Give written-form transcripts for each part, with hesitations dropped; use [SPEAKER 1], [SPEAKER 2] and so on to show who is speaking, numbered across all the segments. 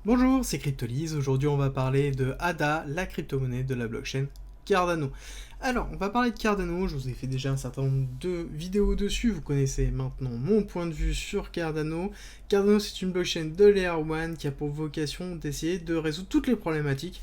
[SPEAKER 1] Bonjour, c'est Cryptolyse. Aujourd'hui, on va parler de ADA, la crypto-monnaie de la blockchain Cardano. Alors, on va parler de Cardano. Je vous ai fait déjà un certain nombre de vidéos dessus. Vous connaissez maintenant mon point de vue sur Cardano. Cardano, c'est une blockchain de Layer 1 qui a pour vocation d'essayer de résoudre toutes les problématiques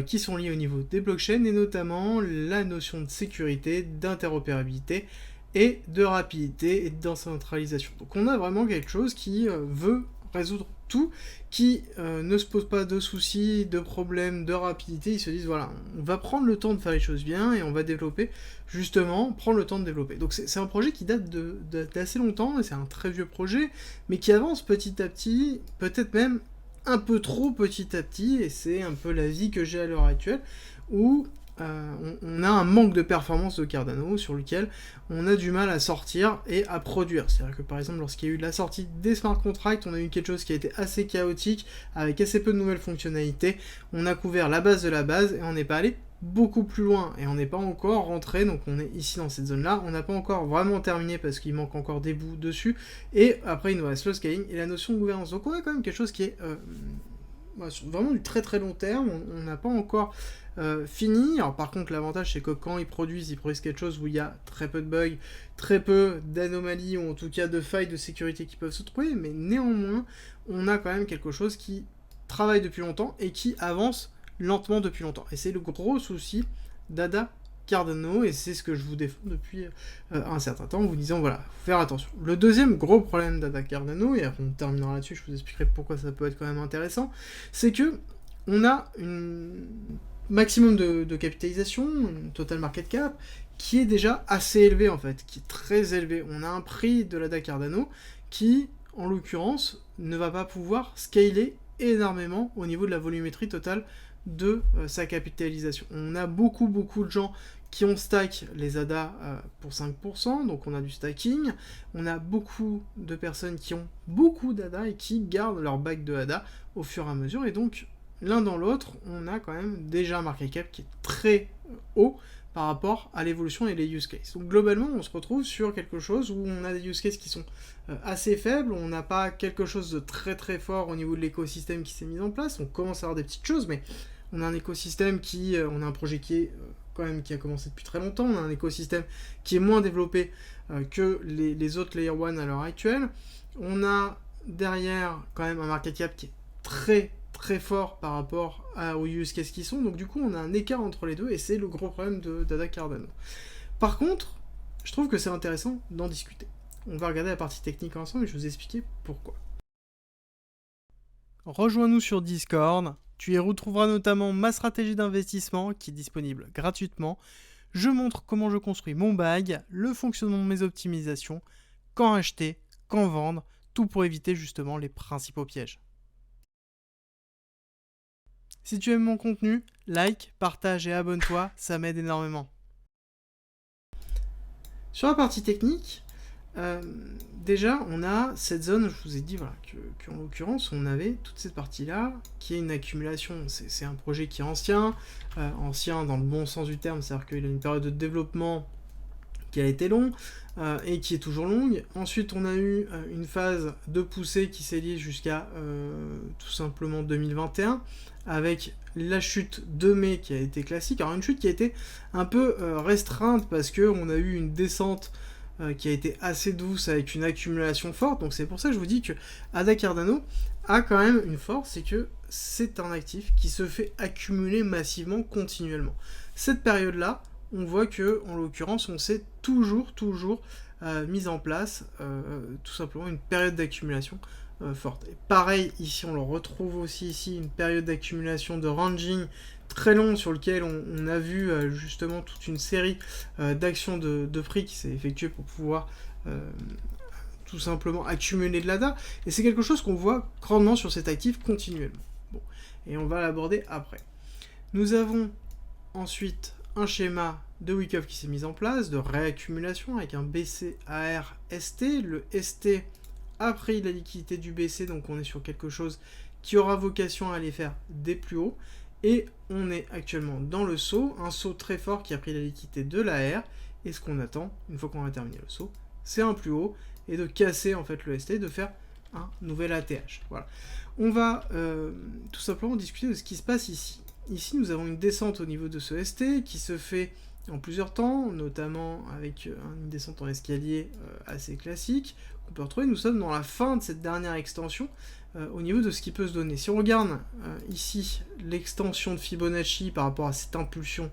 [SPEAKER 1] qui sont liées au niveau des blockchains et notamment la notion de sécurité, d'interopérabilité et de rapidité et de décentralisation. Donc, on a vraiment quelque chose qui veut résoudre tout, qui ne se pose pas de soucis, de problèmes, de rapidité. Ils se disent voilà, on va prendre le temps de faire les choses bien et on va développer, justement, prendre le temps de développer. Donc c'est un projet qui date d'assez longtemps, et c'est un très vieux projet, mais qui avance petit à petit, peut-être même un peu trop petit à petit, et c'est un peu la vie que j'ai à l'heure actuelle, où on a un manque de performance de Cardano sur lequel on a du mal à sortir et à produire. C'est-à-dire que par exemple, lorsqu'il y a eu la sortie des smart contracts, on a eu quelque chose qui a été assez chaotique, avec assez peu de nouvelles fonctionnalités. On a couvert la base de la base et on n'est pas allé beaucoup plus loin et on n'est pas encore rentré, donc on est ici dans cette zone là, on n'a pas encore vraiment terminé parce qu'il manque encore des bouts dessus, et après il nous reste le scaling et la notion de gouvernance. Donc on a quand même quelque chose qui est sur vraiment du très très long terme, on n'a pas encore fini. Alors par contre l'avantage c'est que quand ils produisent quelque chose où il y a très peu de bugs, très peu d'anomalies ou en tout cas de failles de sécurité qui peuvent se trouver, mais néanmoins on a quand même quelque chose qui travaille depuis longtemps et qui avance lentement depuis longtemps. Et c'est le gros souci d'ADA Cardano, et c'est ce que je vous défends depuis un certain temps en vous disant voilà, faut faire attention. Le deuxième gros problème d'ADA Cardano, et après on terminera là-dessus, je vous expliquerai pourquoi ça peut être quand même intéressant, c'est que on a une maximum de capitalisation, une total market cap, qui est déjà assez élevé en fait, qui est très élevé. On a un prix de l'ADA Cardano qui, en l'occurrence, ne va pas pouvoir scaler énormément au niveau de la volumétrie totale de sa capitalisation. On a beaucoup de gens qui ont stack les ADA pour 5%, donc on a du stacking. On a beaucoup de personnes qui ont beaucoup d'ADA et qui gardent leur bac de ADA au fur et à mesure, et donc l'un dans l'autre, on a quand même déjà un market cap qui est très haut par rapport à l'évolution et les use cases. Donc globalement, on se retrouve sur quelque chose où on a des use cases qui sont assez faibles, on n'a pas quelque chose de très très fort au niveau de l'écosystème qui s'est mis en place, on commence à avoir des petites choses, mais on a un écosystème on a un projet qui est quand même qui a commencé depuis très longtemps, on a un écosystème qui est moins développé que les autres Layer 1 à l'heure actuelle, on a derrière quand même un market cap qui est très fort par rapport aux use cases qui sont, donc du coup on a un écart entre les deux et c'est le gros problème d'ADA Cardano. Par contre, je trouve que c'est intéressant d'en discuter. On va regarder la partie technique ensemble et je vais vous expliquer pourquoi. Rejoins-nous sur Discord, tu y retrouveras notamment ma stratégie d'investissement qui est disponible gratuitement. Je montre comment je construis mon bag, le fonctionnement de mes optimisations, quand acheter, quand vendre, tout pour éviter justement les principaux pièges. Si tu aimes mon contenu, like, partage et abonne-toi, ça m'aide énormément. Sur la partie technique, déjà on a cette zone, je vous ai dit voilà, qu'en l'occurrence on avait toute cette partie-là, qui est une accumulation, c'est un projet qui est ancien dans le bon sens du terme, c'est-à-dire qu'il a une période de développement qui a été long et qui est toujours longue. Ensuite on a eu une phase de poussée qui s'est liée jusqu'à tout simplement 2021, avec la chute de mai qui a été classique. Alors une chute qui a été un peu restreinte parce qu'on a eu une descente qui a été assez douce avec une accumulation forte. Donc c'est pour ça que je vous dis que ADA Cardano a quand même une force, c'est que c'est un actif qui se fait accumuler massivement, continuellement. Cette période-là, on voit que, en l'occurrence, on s'est toujours mis en place tout simplement une période d'accumulation forte. Et pareil, ici, on le retrouve aussi ici, une période d'accumulation de ranging très longue sur lequel on a vu justement toute une série d'actions de prix qui s'est effectuée pour pouvoir tout simplement accumuler de l'ADA. Et c'est quelque chose qu'on voit grandement sur cet actif continuellement. Bon. Et on va l'aborder après. Nous avons ensuite un schéma de Wyckoff qui s'est mis en place, de réaccumulation avec un BCAR-ST. Le ST a pris la liquidité du BC, donc on est sur quelque chose qui aura vocation à aller faire des plus hauts. Et on est actuellement dans le saut, un saut très fort qui a pris la liquidité de la R. Et ce qu'on attend, une fois qu'on a terminé le saut, c'est un plus haut et de casser en fait le ST, de faire un nouvel ATH. Voilà. On va tout simplement discuter de ce qui se passe ici. Ici, nous avons une descente au niveau de ce ST qui se fait en plusieurs temps, notamment avec une descente en escalier assez classique qu'on peut retrouver. Nous sommes dans la fin de cette dernière extension au niveau de ce qui peut se donner. Si on regarde ici l'extension de Fibonacci par rapport à cette impulsion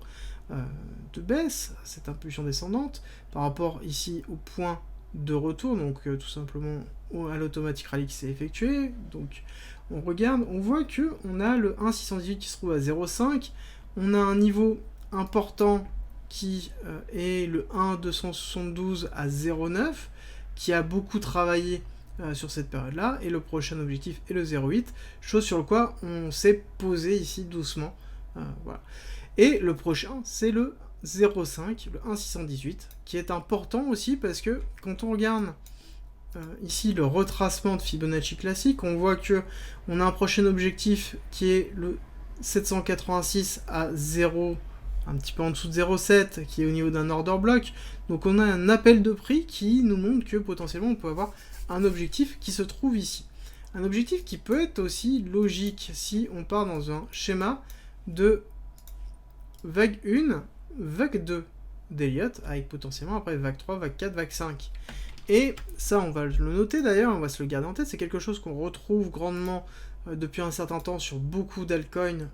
[SPEAKER 1] de baisse, cette impulsion descendante, par rapport ici au point de retour, donc tout simplement à l'automatic rally qui s'est effectué, donc on regarde, on voit que on a le 1,618 qui se trouve à 0,5, on a un niveau important qui est le 1,272 à 0,9, qui a beaucoup travaillé sur cette période-là, et le prochain objectif est le 0,8, chose sur le quoi on s'est posé ici doucement, voilà. Et le prochain, c'est le 0,5, le 1,618, qui est important aussi parce que quand on regarde ici le retracement de Fibonacci classique, on voit que on a un prochain objectif qui est le 786 à 0, un petit peu en dessous de 0,7, qui est au niveau d'un order block. Donc on a un appel de prix qui nous montre que potentiellement on peut avoir un objectif qui se trouve ici. Un objectif qui peut être aussi logique si on part dans un schéma de vague 1, vague 2 d'Elliott, avec potentiellement après vague 3, vague 4, vague 5. Et ça, on va le noter d'ailleurs, on va se le garder en tête, c'est quelque chose qu'on retrouve grandement depuis un certain temps sur beaucoup d'altcoins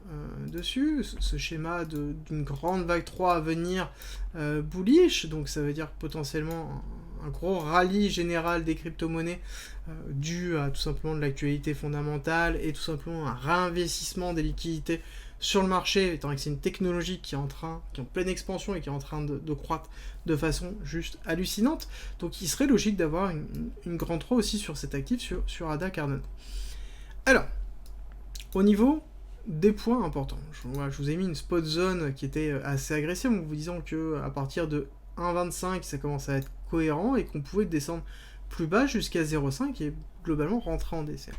[SPEAKER 1] dessus, ce schéma d'une grande vague 3 à venir bullish, donc ça veut dire potentiellement un gros rallye général des crypto-monnaies dû à tout simplement de l'actualité fondamentale et tout simplement un réinvestissement des liquidités sur le marché, étant que c'est une technologie qui est en pleine expansion et qui est en train de croître de façon juste hallucinante. Donc il serait logique d'avoir une grande 3 aussi sur cet actif, sur ADA Cardano. Alors, au niveau des points importants, je vous ai mis une spot zone qui était assez agressive, en vous disant que à partir de 1,25, ça commence à être cohérent et qu'on pouvait descendre plus bas jusqu'à 0,5 et globalement rentrer en décès.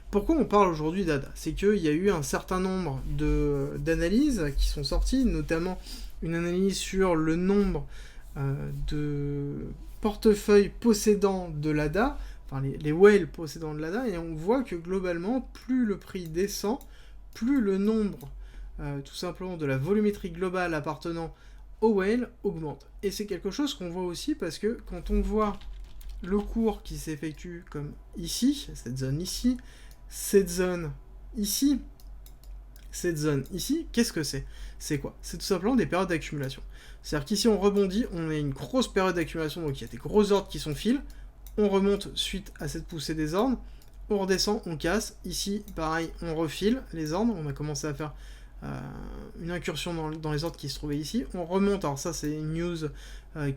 [SPEAKER 1] Pourquoi on parle aujourd'hui d'ADA? C'est qu'il y a eu un certain nombre d'analyses qui sont sorties, notamment une analyse sur le nombre de portefeuilles possédants de l'ADA, enfin les whales possédants de l'ADA, et on voit que globalement, plus le prix descend, plus le nombre tout simplement de la volumétrie globale appartenant aux whales augmente. Et c'est quelque chose qu'on voit aussi parce que quand on voit le cours qui s'effectue comme ici, cette zone ici, cette zone ici, cette zone ici, qu'est-ce que c'est? C'est quoi? C'est tout simplement des périodes d'accumulation. C'est-à-dire qu'ici on rebondit, on a une grosse période d'accumulation, donc il y a des gros ordres qui sont fil, on remonte suite à cette poussée des ordres, on redescend, on casse, ici pareil, on refile les ordres, on a commencé à faire une incursion dans les ordres qui se trouvaient ici, on remonte, alors ça c'est une news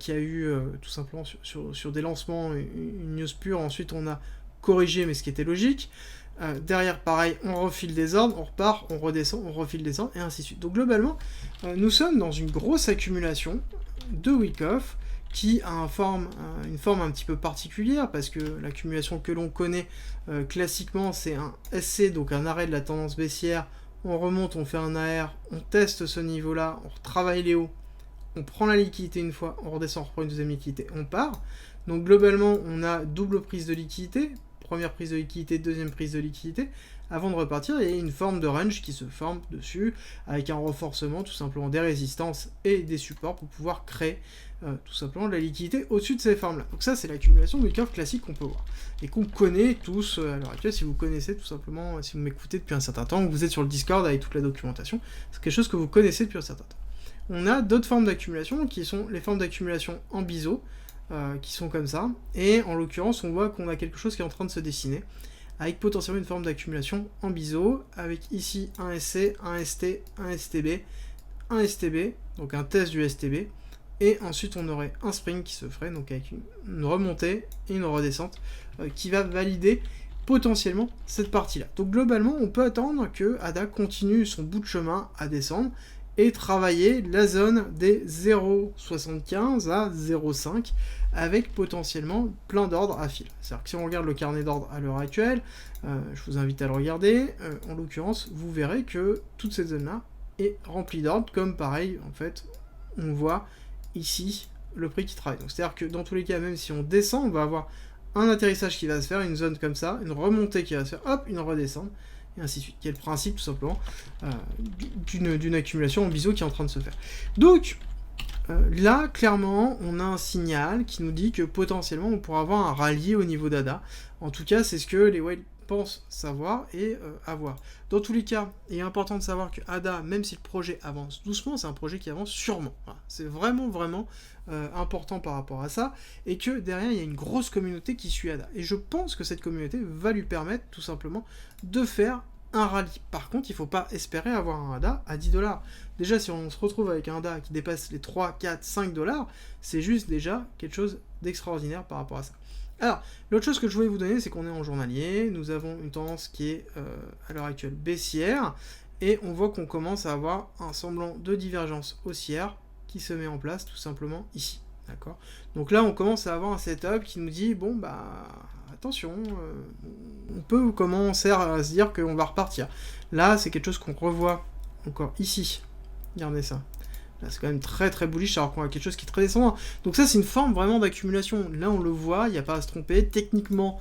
[SPEAKER 1] qui a eu tout simplement sur des lancements, une news pure, ensuite on a corrigé mais ce qui était logique, derrière pareil, on refile des ordres, on repart, on redescend, on refile des ordres, et ainsi de suite. Donc globalement, nous sommes dans une grosse accumulation de week-off qui a une forme un petit peu particulière, parce que l'accumulation que l'on connaît classiquement, c'est un SC, donc un arrêt de la tendance baissière, on remonte, on fait un AR, on teste ce niveau-là, on retravaille les hauts, on prend la liquidité une fois, on redescend, on reprend une deuxième liquidité, on part. Donc globalement, on a double prise de liquidité, première prise de liquidité, deuxième prise de liquidité, avant de repartir, il y a une forme de range qui se forme dessus, avec un renforcement tout simplement des résistances et des supports pour pouvoir créer tout simplement de la liquidité au-dessus de ces formes-là. Donc ça, c'est l'accumulation de week-off classique qu'on peut voir, et qu'on connaît tous à l'heure actuelle, si vous connaissez tout simplement, si vous m'écoutez depuis un certain temps, ou vous êtes sur le Discord avec toute la documentation, c'est quelque chose que vous connaissez depuis un certain temps. On a d'autres formes d'accumulation, qui sont les formes d'accumulation en biseau, qui sont comme ça, et en l'occurrence on voit qu'on a quelque chose qui est en train de se dessiner, avec potentiellement une forme d'accumulation en biseau, avec ici un SC, un ST, un STB, un STB, donc un test du STB, et ensuite on aurait un spring qui se ferait, donc avec une remontée et une redescente, qui va valider potentiellement cette partie-là. Donc globalement on peut attendre que ADA continue son bout de chemin à descendre, et travailler la zone des 0,75 à 0,5 avec potentiellement plein d'ordres à fil. C'est-à-dire que si on regarde le carnet d'ordre à l'heure actuelle, je vous invite à le regarder, en l'occurrence, vous verrez que toute cette zone-là est remplie d'ordres, comme pareil, en fait, on voit ici le prix qui travaille. Donc c'est-à-dire que dans tous les cas, même si on descend, on va avoir un atterrissage qui va se faire, une zone comme ça, une remontée qui va se faire, hop, une redescente, et ainsi de suite. Qui est le principe tout simplement d'une accumulation en biseau qui est en train de se faire. Donc là, clairement, on a un signal qui nous dit que potentiellement on pourra avoir un rallye au niveau d'ADA. En tout cas, c'est ce que les whales pensent savoir et avoir. Dans tous les cas, il est important de savoir que ADA, même si le projet avance doucement, c'est un projet qui avance sûrement. Voilà. C'est vraiment important par rapport à ça, et que derrière, il y a une grosse communauté qui suit ADA. Et je pense que cette communauté va lui permettre tout simplement de faire un rallye. Par contre, il ne faut pas espérer avoir un ADA à 10$. Déjà, si on se retrouve avec un ADA qui dépasse les 3, 4, 5$, c'est juste déjà quelque chose d'extraordinaire par rapport à ça. Alors, l'autre chose que je voulais vous donner, c'est qu'on est en journalier, nous avons une tendance qui est à l'heure actuelle baissière, et on voit qu'on commence à avoir un semblant de divergence haussière qui se met en place tout simplement ici. D'accord. Donc là, on commence à avoir un setup qui nous dit, bon, bah, attention, on peut commencer à se dire qu'on va repartir. Là, c'est quelque chose qu'on revoit encore ici. Regardez ça. Là, c'est quand même très bullish, alors qu'on a quelque chose qui est très descendant. Donc ça, c'est une forme vraiment d'accumulation. Là, on le voit, il n'y a pas à se tromper. Techniquement,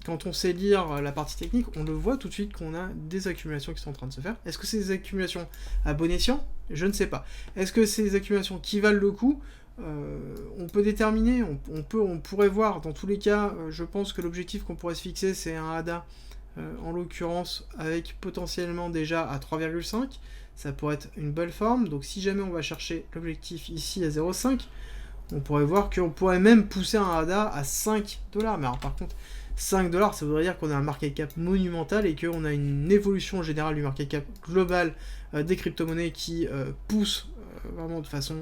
[SPEAKER 1] quand on sait lire la partie technique, on le voit tout de suite qu'on a des accumulations qui sont en train de se faire. Est-ce que c'est des accumulations à bon escient? Je ne sais pas. Est-ce que c'est des accumulations qui valent le coup? On peut déterminer, on pourrait voir. Dans tous les cas, je pense que l'objectif qu'on pourrait se fixer, c'est un ADA, en l'occurrence, avec potentiellement déjà à 3,5. Ça pourrait être une belle forme. Donc si jamais on va chercher l'objectif ici à 0,5, on pourrait voir qu'on pourrait même pousser un ADA à 5$. Mais alors par contre, 5$, ça voudrait dire qu'on a un market cap monumental et qu'on a une évolution générale du market cap global des crypto-monnaies qui pousse vraiment de façon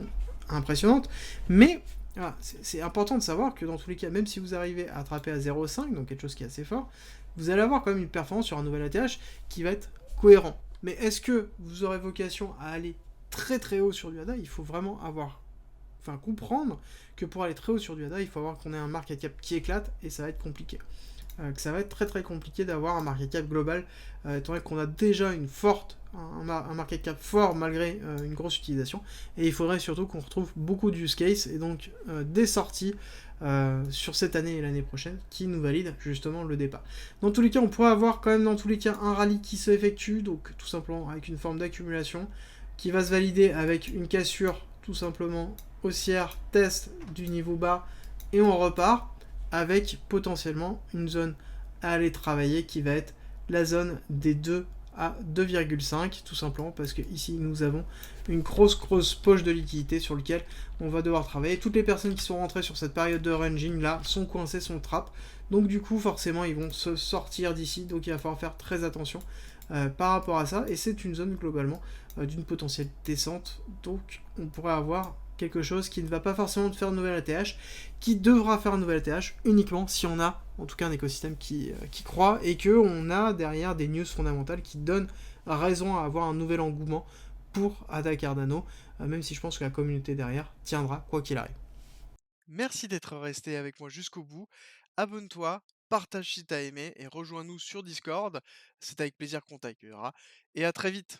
[SPEAKER 1] impressionnante. Mais voilà, c'est important de savoir que dans tous les cas, même si vous arrivez à attraper à 0,5, donc quelque chose qui est assez fort, vous allez avoir quand même une performance sur un nouvel ATH qui va être cohérent. Mais est-ce que vous aurez vocation à aller très haut sur du ADA? Il faut vraiment comprendre que pour aller très haut sur du ADA, il faut avoir qu'on ait un market cap qui éclate, et ça va être compliqué. Que ça va être très compliqué d'avoir un market cap global, étant donné qu'on a déjà un market cap fort malgré une grosse utilisation, et il faudrait surtout qu'on retrouve beaucoup de use case, et donc des sorties sur cette année et l'année prochaine qui nous valident justement le départ. Dans tous les cas, on pourrait avoir quand même dans tous les cas un rallye qui s'effectue, donc tout simplement avec une forme d'accumulation qui va se valider avec une cassure tout simplement haussière, test du niveau bas, et on repart avec potentiellement une zone à aller travailler qui va être la zone des 2 à 2,5, tout simplement parce que ici nous avons une grosse poche de liquidité sur laquelle on va devoir travailler. Toutes les personnes qui sont rentrées sur cette période de ranging là sont coincées, sont trap, donc du coup forcément ils vont se sortir d'ici, donc il va falloir faire très attention par rapport à ça, et c'est une zone globalement d'une potentielle descente, donc on pourrait avoir quelque chose qui ne va pas forcément faire de nouvelle ATH, qui devra faire une nouvelle ATH uniquement si on a en tout cas un écosystème qui croît, et qu'on a derrière des news fondamentales qui donnent raison à avoir un nouvel engouement pour ADA Cardano, même si je pense que la communauté derrière tiendra quoi qu'il arrive. Merci d'être resté avec moi jusqu'au bout. Abonne-toi, partage si t'as aimé, et rejoins-nous sur Discord. C'est avec plaisir qu'on t'accueillera. Et à très vite.